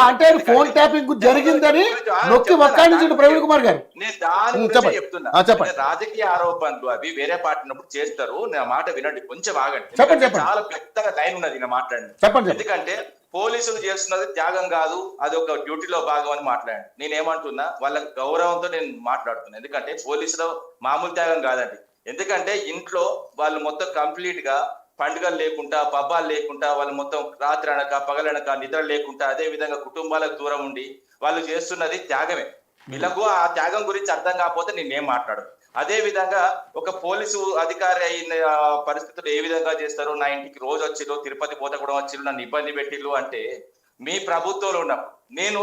అంటే phone tapping జరిగిందని నొక్కి వక్కాణించాడు ప్రవీణ్ కుమార్ గారు. నేను దాని గురించి చెప్తున్నా. చెప్పండి. రాజకీయ ఆరోపణలు అవి వేరే పార్టీ ఉన్నప్పుడు చేస్తారు. నా మాట వినండి, కొంచెం ఆగండి. చెప్పండి. చాలా పెద్దగా లైన్ ఉన్నది నా మాట్లాడండి. చెప్పండి. ఎందుకంటే పోలీసులు చేస్తున్నది త్యాగం కాదు, అది ఒక డ్యూటీలో భాగం అని మాట్లాడండి. నేనేమంటున్నా, వాళ్ళ గౌరవంతో నేను మాట్లాడుతున్నా. ఎందుకంటే పోలీసులో మామూలు త్యాగం కాదండి. ఎందుకంటే ఇంట్లో వాళ్ళు మొత్తం కంప్లీట్ గా పండుగలు లేకుండా, పబ్బాలు లేకుండా, వాళ్ళు మొత్తం రాత్రి అనక పగలనక నిద్ర లేకుండా, అదే విధంగా కుటుంబాలకు దూరం ఉండి వాళ్ళు చేస్తున్నది త్యాగమే. వీళ్ళకు ఆ త్యాగం గురించి అర్థం కాకపోతే నేనేం మాట్లాడు. అదే విధంగా ఒక పోలీసు అధికారి అయిన పరిస్థితులు ఏ విధంగా చేస్తారు, నా ఇంటికి రోజు వచ్చిళ్ళు, తిరుపతి పోత కూడా వచ్చిళ్ళు, నన్ను ఇబ్బంది పెట్టిళ్ళు అంటే మీ ప్రభుత్వంలో ఉన్నప్పుడు నేను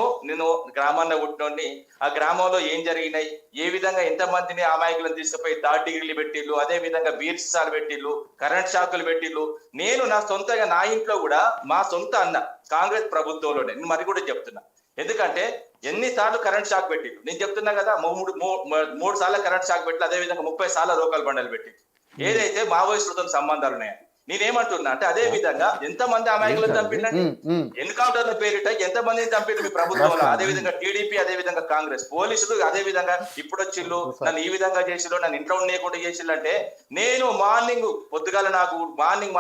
గ్రామాల్లో పుట్టినోడిని. ఆ గ్రామంలో ఏం జరిగినాయి, ఏ విధంగా ఎంతమందిని అమాయకులను తీసుకుపోయి థర్డ్ డిగ్రీలు పెట్టిళ్ళు, అదే విధంగా బీర్సాలు పెట్టిళ్ళు, కరెంట్ షాకులు పెట్టిళ్ళు. నేను నా సొంతగా నా ఇంట్లో కూడా మా సొంత అన్న కాంగ్రెస్ ప్రభుత్వంలోనే నేను మరి కూడా చెప్తున్నా. ఎందుకంటే ఎన్నిసార్లు కరెంట్ షాక్ పెట్టిళ్ళు నేను చెప్తున్నా కదా. మూడు సార్లు కరెంట్ షాక్ పెట్టి, అదే విధంగా 30 సార్లు రోకల్ బండలు పెట్టి, ఏదైతే మావోయిస్టులతో సంబంధాలు ఉన్నాయో నేనేమంటున్నా అంటే, అదే విధంగా ఎంతమంది అమాయకులను చంపిండండి ఎన్కౌంటర్ల పేరిట, ఎంతమందిని చంపిండు మీ ప్రభుత్వంలో. అదే విధంగా టీడీపీ, అదే విధంగా కాంగ్రెస్ పోలీసులు, అదే విధంగా ఇప్పుడు వచ్చిళ్ళు, నన్ను ఈ విధంగా చేసిళ్ళు, నన్ను ఇంట్లో ఉండేకుండా చేసిళ్ళు. అంటే నేను మార్నింగ్ పొద్దుగాల నాకు మార్నింగ్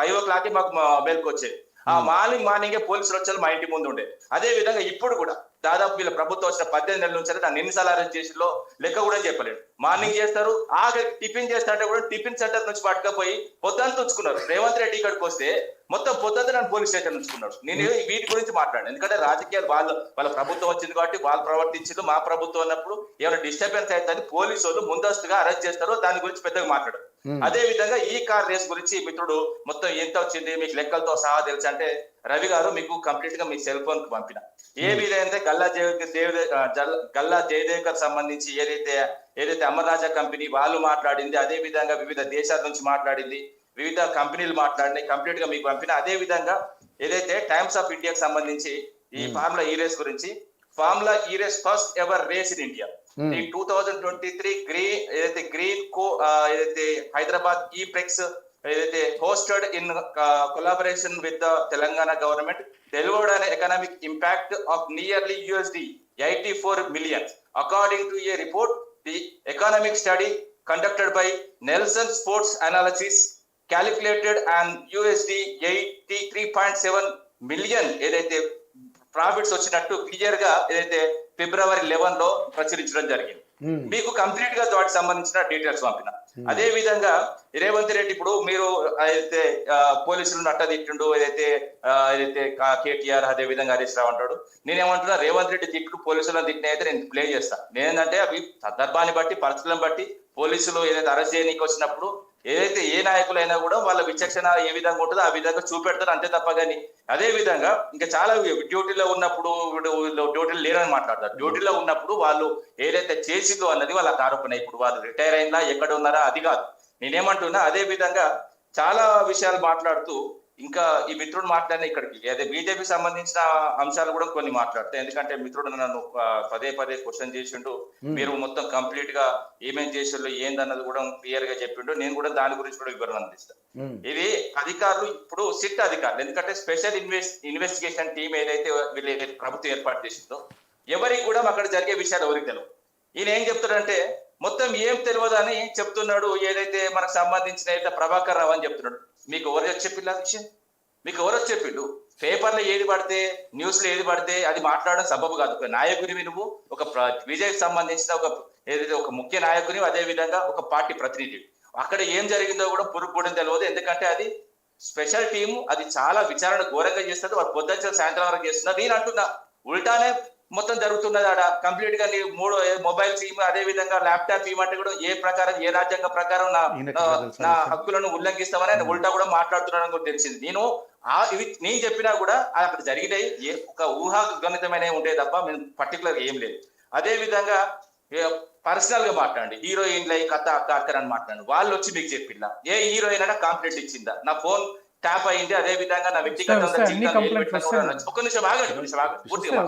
5 o'clock మాకు మేల్కి వచ్చేది. ఆ మార్నింగే పోలీసులు వచ్చారు మా ఇంటి ముందు ఉండే. అదే విధంగా ఇప్పుడు కూడా దాదాపు వీళ్ళ ప్రభుత్వం వచ్చిన 18 నెలల నుంచి నన్ను ఎన్నిసార్లు అరెస్ట్ చేసిలో లెక్క కూడా చెప్పలేడు. మార్నింగ్ చేస్తారు, ఆఖరికి టిఫిన్ చేస్తారంటే కూడా టిఫిన్ సెంటర్ నుంచి పట్టుకపోయి పొద్దుంతా ఉంచుకున్నారు. రేవంత్ రెడ్డి ఇక్కడికి వస్తే మొత్తం పొద్దుంతా నన్ను పోలీస్ స్టేషన్ ఉంచుకున్నాడు. నేను వీటి గురించి మాట్లాడాను. ఎందుకంటే రాజకీయాలు వాళ్ళ ప్రభుత్వం వచ్చింది కాబట్టి వాళ్ళు ప్రవర్తించారు. మా ప్రభుత్వం అన్నప్పుడు ఏమైనా డిస్టర్బెన్స్ అవుతుందని పోలీసు వాళ్ళు ముందస్తుగా అరెస్ట్ చేస్తారో దాని గురించి పెద్దగా మాట్లాడారు. అదే విధంగా ఈ కార్ రేస్ గురించి మిత్రుడు మొత్తం ఎంత వచ్చింది మీకు లెక్కలతో సహా తెలుసు అంటే, రవి గారు మీకు కంప్లీట్ గా మీ సెల్ ఫోన్ కు పంపిన ఏ విధంగా గల్లా జయదేకర్ సంబంధించి ఏదైతే అమర్ రాజా కంపెనీ వాళ్ళు మాట్లాడింది, అదే విధంగా వివిధ దేశాల నుంచి మాట్లాడింది, వివిధ కంపెనీలు మాట్లాడినాయి, కంప్లీట్ గా మీకు పంపిన. అదే విధంగా ఏదైతే టైమ్స్ ఆఫ్ ఇండియాకి సంబంధించి ఈ ఫార్ములా ఈ రేస్ గురించి, formula E race first ever race in India ఈ 2023 గ్రీన్ కో ఏదైతే హైదరాబాద్ ఈ ప్రెక్స్ ఏదైతే hosted in collaboration with the Telangana government delivered an economic impact of nearly $84 million. According to a report, the economic study conducted by Nelson Sports Analysis calculated an $83.7 million ఏదైతే profits వచ్చినట్టు clear గా ఏదైతే February 11 లో ప్రచురించడం జరిగింది. మీకు complete గా వాటికి సంబంధించిన డీటెయిల్స్ పంపిన. అదే విధంగా రేవంత్ రెడ్డి ఇప్పుడు మీరు అయితే పోలీసులను అట్టదిట్టుండు, ఏదైతే కేటీఆర్ అదే విధంగా హరీష్ రావు అంటాడు. నేనేమంటున్నా, రేవంత్ రెడ్డి తిట్టు పోలీసులను తిట్టిన అయితే నేను ప్లే చేస్తా. నేనంటే అవి సందర్భాన్ని బట్టి పరిస్థితులను బట్టి పోలీసులు ఏదైతే అరెస్ట్ చేయడానికి వచ్చినప్పుడు ఏదైతే ఏ నాయకులైనా కూడా వాళ్ళ విచక్షణ ఏ విధంగా ఉంటుందో ఆ విధంగా చూపెడతారు అంతే తప్ప. కానీ అదే విధంగా ఇంకా చాలా డ్యూటీలో ఉన్నప్పుడు డ్యూటీలో లేరని మాట్లాడతారు. డ్యూటీలో ఉన్నప్పుడు వాళ్ళు ఏదైతే చేసిందో అన్నది వాళ్ళ ఆరోపణ. ఇప్పుడు వాళ్ళు రిటైర్ అయినా ఎక్కడ ఉన్నారా అది కాదు. నేనేమంటున్నా, అదే విధంగా చాలా విషయాలు మాట్లాడుతూ ఇంకా ఈ మిత్రుడు మాట్లాడిన ఇక్కడికి అదే బీజేపీ సంబంధించిన అంశాలు కూడా కొన్ని మాట్లాడతాయి. ఎందుకంటే మిత్రుడు నన్ను పదే క్వశ్చన్ చేసిండు, మీరు మొత్తం కంప్లీట్ గా ఏమేం చేసిండు ఏందన్నది కూడా క్లియర్ గా చెప్పిండు. నేను కూడా దాని గురించి కూడా వివరణ అందిస్తాను. ఇది అధికారులు ఇప్పుడు సిట్ అధికారులు, ఎందుకంటే స్పెషల్ ఇన్వెస్టిగేషన్ టీం ఏదైతే వీళ్ళు ప్రభుత్వం ఏర్పాటు చేసిందో ఎవరికి కూడా అక్కడ జరిగే విషయాలు ఎవరికి తెలియదు. ఈయన ఏం చెప్తాడంటే మొత్తం ఏం తెలియదు అని చెప్తున్నాడు. ఏదైతే మనకు సంబంధించిన ప్రభాకర్ రావు అని చెప్తున్నాడు. మీకు ఎవరు చెప్పిండు ఆ విషయం? మీకు ఎవరో చెప్పిండు? పేపర్లో ఏది పడితే న్యూస్ లో ఏది పడితే అది మాట్లాడడం సబబు కాదు. ఒక నాయకునివి నువ్వు, ఒక విజయ్కి సంబంధించిన ఒక ముఖ్య నాయకుని, అదే విధంగా ఒక పార్టీ ప్రతినిధి. అక్కడ ఏం జరిగిందో కూడా పురుగుపడం తెలియదు. ఎందుకంటే అది స్పెషల్ టీము, అది చాలా విచారణ ఘోరంగా చేస్తుంది. వాళ్ళు పొద్దున్న సాయంత్రం వరకు చేస్తున్నారు. నేను అంటున్నా ఉల్టానే మొత్తం జరుగుతున్నది. ఆడ కంప్లీట్ గా నీ 3 మొబైల్స్ అదే విధంగా ల్యాప్టాప్ ఇవ్వమంటే కూడా ఏ ప్రకారం ఏ రాజ్యాంగ ప్రకారం నా హక్కులను ఉల్లంఘిస్తామని ఆయన ఉల్టా కూడా మాట్లాడుతున్నాడని కూడా తెలిసింది. నేను చెప్పినా కూడా అక్కడ జరిగినాయి ఒక ఊహాగణితమైన ఉంటే తప్ప మేము పర్టికులర్ ఏం లేదు. అదే విధంగా పర్సనల్ గా మాట్లాడండి, హీరోయిన్ల కథ అక్క అని మాట్లాడండి. వాళ్ళు వచ్చి మీకు చెప్పిల్లా ఏ హీరోయిన్ అయినా కాంప్లైంట్ ఇచ్చిందా? నా ఫోన్ ట్యాప్ అయింది, అదే విధంగా నా వ్యక్తిగతంగా ఒక్క నిమిషం ఆగండి పూర్తిగా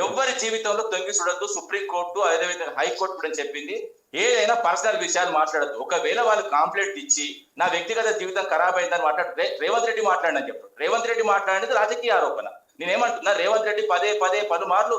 ఎవరి జీవితంలో తొంగి చూడద్దు. సుప్రీంకోర్టు అదే విధంగా హైకోర్టు కూడా చెప్పింది, ఏదైనా పర్సనల్ విషయాలు మాట్లాడద్దు. ఒకవేళ వాళ్ళు కాంప్లైంట్ ఇచ్చి నా వ్యక్తిగత జీవితం ఖరాబ్ అయిందని మాట్లాడితే రేవంత్ రెడ్డి మాట్లాడని చెప్పారు. రేవంత్ రెడ్డి మాట్లాడినది రాజకీయ ఆరోపణ. నేనేమంటున్నా, రేవంత్ రెడ్డి పదే పదే పలుమార్లు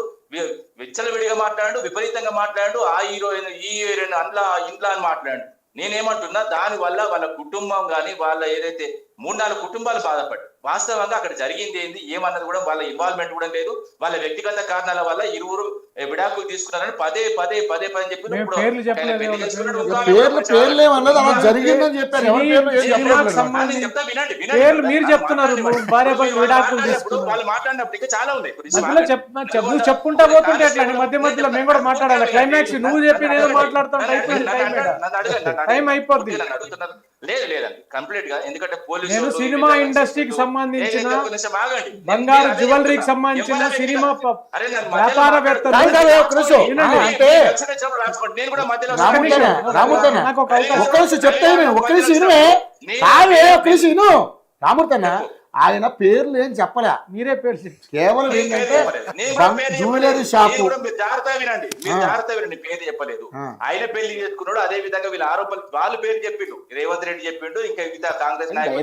విచ్చలవిడిగా మాట్లాడు, విపరీతంగా మాట్లాడు, ఆ హీరోయిన్ ఈ హీరోయిన్ అందులో ఇంట్లో అని మాట్లాడు. నేనేమంటున్నా, దాని వల్ల వాళ్ళ కుటుంబం కానీ వాళ్ళ ఏదైతే 3-4 కుటుంబాలు బాధపడ్డాయి. వాస్తవంగా అక్కడ జరిగింది ఏంది ఏమన్నది కూడా వాళ్ళ ఇన్వాల్వ్మెంట్ కూడా లేదు. వాళ్ళ వ్యక్తిగత కారణాల వల్ల ఇరువురు విడాకులు తీసుకున్నారని పదే పదే పదే పదే చెప్పి పేర్లు ఏమన్నది అలా జరిగిందని చెప్పారు. ఎవరి పేర్లు ఏం చెప్పలేదు. పేర్లు మీరు చెప్తున్నారు, భార్య భర్తలు విడాకులు తీసుకున్నారు. వాళ్ళు మాట్లాడినప్పటికీ చాలా ఉన్నాయి. నువ్వు చెప్పుకుంటా పోతుంటే ఎట్లా మధ్య మధ్యలో మేము కూడా మాట్లాడాలి. క్లైమాక్స్ నువ్వు చెప్పి నేను మాట్లాడుతాను, టైం అయిపోద్ది. లేదు లేదండి, కంప్లీట్ గా. ఎందుకంటే నేను సినిమా ఇండస్ట్రీకి సంబంధించిన బంగారు జ్యువెలరీకి సంబంధించిన సినిమా వ్యాపారవేత్తలు రామూర్తన్న ఆయన పేర్లు ఏం చెప్పలే, మీరే పేరు కేవలం ఏంటంటే జ్యువెలరీ షాపు. మీరు జాగ్రత్తగా వినండి, పేరు చెప్పలేదు. ఆయన పెళ్లి చేసుకున్నాడు. అదే విధంగా వీళ్ళ ఆరోపణలు వాళ్ళు పేరు చెప్పిండు, రేవంత్ రెడ్డి చెప్పిండు, ఇంకా వివిధ కాంగ్రెస్ నాయకులు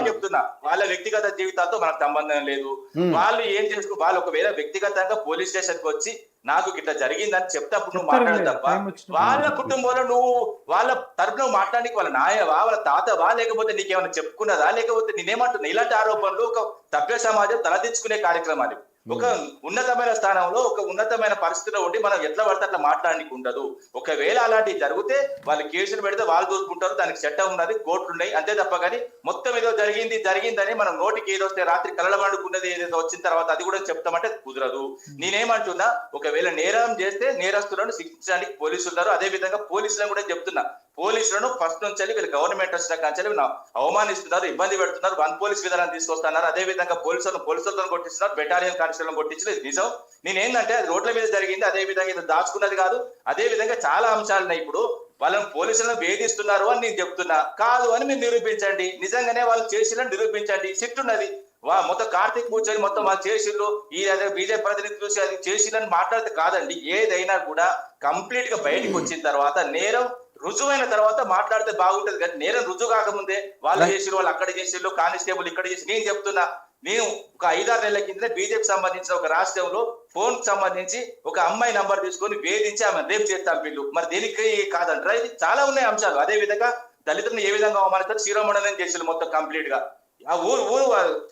చెప్తున్నా. వాళ్ళ వ్యక్తిగత జీవితాలతో మనకు సంబంధం లేదు. వాళ్ళు ఏం చేసుకో, వాళ్ళు ఒకవేళ వ్యక్తిగతంగా పోలీస్ స్టేషన్ కి వచ్చి నాకు ఇట్లా జరిగిందని చెప్తే అప్పుడు నువ్వు మాట్లాడు తప్ప, వాళ్ళ కుటుంబంలో నువ్వు వాళ్ళ తరపున మాట్లాడానికి వాళ్ళ నాయవా, వాళ్ళ తాతవా, లేకపోతే నీకేమైనా చెప్పుకున్నదా, లేకపోతే నేనేమంటున్నా, ఇలాంటి ఆరోపణలు ఒక సభ్య సమాజం తలదించుకునే కార్యక్రమాలు. ఒక ఉన్నతమైన స్థానంలో ఒక ఉన్నతమైన పరిస్థితిలో ఉండి మనం ఎట్లా పడితే అట్లా మాట్లాడడానికి ఉండదు. ఒకవేళ అలాంటివి జరిగితే వాళ్ళు కేసులు పెడితే వాళ్ళు దూసుకుంటారు, దానికి చట్టం ఉన్నది, కోర్టులు ఉన్నాయి, అంతే తప్ప కానీ మొత్తం ఏదో జరిగిందని మనం నోటికి ఏదో వస్తే రాత్రి కలలమండుకున్నది ఏదో వచ్చిన తర్వాత అది కూడా చెప్తామంటే కుదరదు. నేనేమంటున్నా, ఒకవేళ నేరం చేస్తే నేరస్తులను శిక్షించడానికి పోలీసులు ఉన్నారు. అదే విధంగా పోలీసులను కూడా చెప్తున్నా, పోలీసులను ఫస్ట్ నుంచి వీళ్ళు గవర్నమెంట్ వచ్చిన కాంచెల్లి అవమానిస్తున్నారు, ఇబ్బంది పెడుతున్నారు, వన్ పోలీస్ విధానం తీసుకొస్తున్నారు. అదే విధంగా పోలీసులతో కొట్టిస్తున్నారు, బెటాలియన్ కానిస్టేబుల్ కొట్టించలేదు. నిజం నేనేంటంటే అది రోడ్ల మీద జరిగింది. అదే విధంగా ఇది దాచుకున్నది కాదు. అదే విధంగా చాలా అంశాలు ఉన్నాయి. ఇప్పుడు వాళ్ళని పోలీసులను వేధిస్తున్నారు అని నేను చెప్తున్నా, కాదు అని మీరు నిరూపించండి. నిజంగానే వాళ్ళు చేసినని నిరూపించండి. సిట్ ఉన్నది, మొత్తం కార్తీక్ కూర్చొని మొత్తం వాళ్ళు చేసిళ్ళు, ఈ అదే బీజేపీ ప్రతినిధి చూసి అది చేసిలని మాట్లాడితే కాదండి. ఏదైనా కూడా కంప్లీట్ గా బయటకు వచ్చిన తర్వాత నేరం రుజువైన తర్వాత మాట్లాడితే బాగుంటది. కానీ నేరం రుజువు కాకముందే వాళ్ళు చేసిరు, వాళ్ళు అక్కడ చేసిళ్ళు, కానిస్టేబుల్ ఇక్కడ చేసి. నేను చెప్తున్నా, నేను ఒక 5-6 నెలల కింద బీజేపీ సంబంధించిన ఒక రాష్ట్రంలో ఫోన్ సంబంధించి ఒక అమ్మాయి నంబర్ తీసుకొని వేధించి ఆమె రేపు చేస్తాం పిల్లు. మరి దేనికి కాదంటారా? ఇది చాలా ఉన్నాయి అంశాలు. అదే విధంగా దళితులను ఏ విధంగా అవమానిస్తారు, శ్రీరామణం చేసిళ్ళు మొత్తం కంప్లీట్ గా. ఆ ఊరు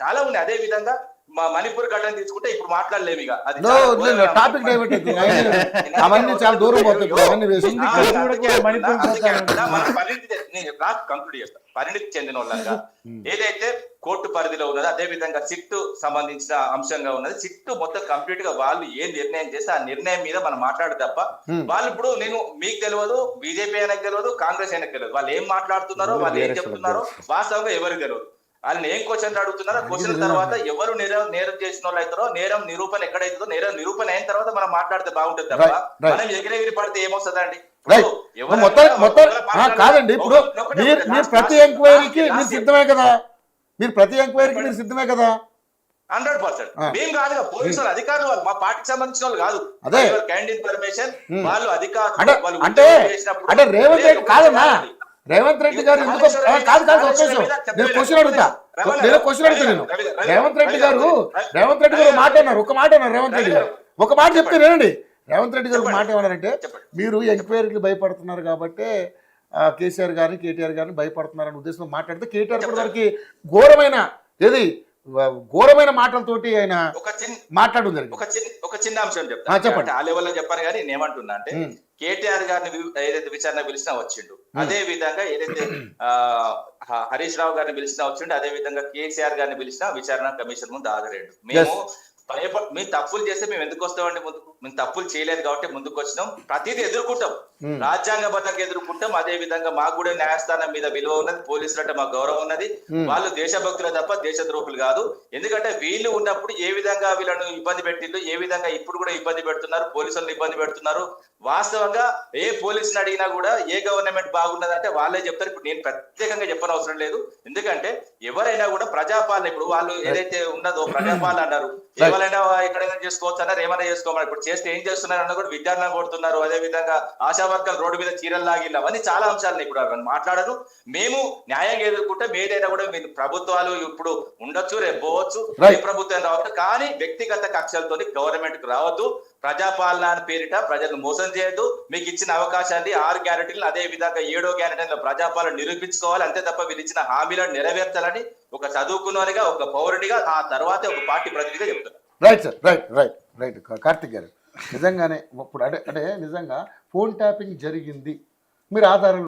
చాలా ఉన్నాయి. అదే విధంగా మా మణిపూర్ ఘటన తీసుకుంటే ఇప్పుడు మాట్లాడలేము. ఇక అది టాపిక్ అవన్నీ చాలా దూరం పోతుంది. కంక్లూడ్ చేస్తా. పరిణితి చెందిన వాళ్ళగా ఏదైతే కోర్టు పరిధిలో ఉన్నదో అదే విధంగా సిట్ సంబంధించిన అంశంగా ఉన్నది. సిట్ మొత్తం కంప్లీట్ గా వాళ్ళు ఏం నిర్ణయం చేస్తే ఆ నిర్ణయం మీద మనం మాట్లాడు తప్ప వాళ్ళు ఇప్పుడు నేను మీకు తెలియదు, బీజేపీ అయినకు తెలియదు, కాంగ్రెస్ అయినకు తెలియదు. వాళ్ళు ఏం మాట్లాడుతున్నారో, వాళ్ళు ఏం చెప్తున్నారో వాస్తవంగా ఎవరికి తెలియదు. వాళ్ళని ఏం క్వశ్చన్ అడుగుతున్నారో, క్వశ్చన్ తర్వాత ఎవరు నేరం చేసిన వాళ్ళు అవుతారో, నేరం నిరూపణ ఎక్కడైతుందో, నేరం నిరూపణ అయిన తర్వాత మనం మాట్లాడితే బాగుంటుంది తప్ప మనం ఎగిరెగిరి పడితే ఏమొస్తుందండి? కాదండి. ఇప్పుడు మీరు ప్రతి ఎంక్వైరీకి మీరు సిద్ధమే కదా, మీరు ప్రతి ఎంక్వైరీకి మీరు సిద్ధమే కదా. 100% మేము కాదు, పోలీసులు అధికారులు, వాళ్ళు మా పార్టీకి సంబంధించిన వాళ్ళు కాదు. అదే కైండ్ ఇన్ఫర్మేషన్ వాళ్ళు అధికారులు అంటే రేవంత్ రెడ్డి కాదన్నా, రేవంత్ రెడ్డి గారు ఎందుకు కాదు నేను క్వశ్చన్ అడుగుతా నేను రేవంత్ రెడ్డి గారు మాట అన్నారు, ఒక మాట అన్నారు. రేవంత్ రెడ్డి గారు ఒక మాట చెప్తే వినండి. రేవంత్ రెడ్డి గారు మాట ఏమన్నారంటే, మీరు ఎంక్వైరీకి భయపడుతున్నారు కాబట్టి కేసీఆర్ గారిని కేటీఆర్ గారిని భయపడుతున్నారనే ఉద్దేశంతో మాట్లాడితే, కేటీఆర్ కూడా వారికి ఘోరమైన మాటలతోటి ఆయన మాట్లాడడం జరిగింది. ఒక చిన్న అంశం చెప్పండి. ఆ లెవెల్లో చెప్పాను కానీ నేను ఏమంటున్నా అంటే, కేటీఆర్ గారిని ఏదైతే విచారణ పిలిచినా వచ్చిండు, అదే విధంగా ఏదైతే హరీష్ రావు గారిని పిలిచినా వచ్చిండు, అదే విధంగా కేసీఆర్ గారిని పిలిచినా విచారణ కమిషన్ ముందు హాజరయ్యాడు. మేము తప్పులు చేస్తే మేము ఎందుకు వస్తామండి ముందుకు? మేము తప్పులు చేయలేదు కాబట్టి ముందుకు వచ్చినాం. ప్రతిదీ ఎదుర్కొంటాం, రాజ్యాంగబద్ధంగా ఎదుర్కొంటాం. అదే విధంగా మాకు కూడా న్యాయస్థానం మీద విలువ ఉన్నది, పోలీసులు అంటే మాకు గౌరవం ఉన్నది. వాళ్ళు దేశభక్తులు తప్ప దేశద్రోహులు కాదు. ఎందుకంటే వీళ్ళు ఉన్నప్పుడు ఏ విధంగా వీళ్ళను ఇబ్బంది పెట్టిండ్రు, ఏ విధంగా ఇప్పుడు కూడా ఇబ్బంది పెడుతున్నారు, పోలీసులను ఇబ్బంది పెడుతున్నారు. వాస్తవంగా ఏ పోలీసుని అడిగినా కూడా ఏ గవర్నమెంట్ బాగున్నదంటే వాళ్ళే చెప్తారు. ఇప్పుడు నేను ప్రత్యేకంగా చెప్పనవసరం లేదు. ఎందుకంటే ఎవరైనా కూడా ప్రజాపాలన, ఇప్పుడు వాళ్ళు ఏదైతే ఉన్నదో ప్రజాపాలన అన్నారు, ఎవరైనా ఎక్కడైనా చేసుకోవచ్చు అన్నారు, ఏమైనా చేసుకోమన్నారు. ఇప్పుడు చేస్తే ఏం చేస్తున్నారు అన్న కూడా విద్యార్థులను కొడుతున్నారు, అదే విధంగా ఆశా వర్కర్లు రోడ్డు మీద చీరలు లాగిళ్ళు, అవన్నీ చాలా అంశాలు ఇప్పుడు అవన్నీ మాట్లాడరు. మేము న్యాయంగా ఎదుర్కొంటే మేదైనా కూడా మీరు ప్రభుత్వాలు ఇప్పుడు ఉండొచ్చు, రేపు పోవచ్చు, ఏ ప్రభుత్వం రావచ్చు, కానీ వ్యక్తిగత కక్షలతో గవర్నమెంట్ కు రావద్దు. ప్రజాపాలన అని పేరిట ప్రజలను మోసం చేయొద్దు. మీకు ఇచ్చిన అవకాశాన్ని 6 గ్యారెంటీలు, అదే విధంగా 7వ గ్యారెంటీలో ప్రజాపాలన నిరూపించుకోవాలి. అంతే తప్ప వీళ్ళు ఇచ్చిన హామీలను నెరవేర్చాలని ఒక చదువుకున్నవారిగా, ఒక పౌరుడిగా, ఆ తర్వాతే ఒక పార్టీ ప్రతినిధిగా చెప్తున్నారు. రైట్ సార్, రైట్ కార్తిక్ గారు, నిజంగానే ఇప్పుడు అంటే నిజంగా ఫోన్ ట్యాపింగ్ జరిగింది, మీరు ఆధారాలు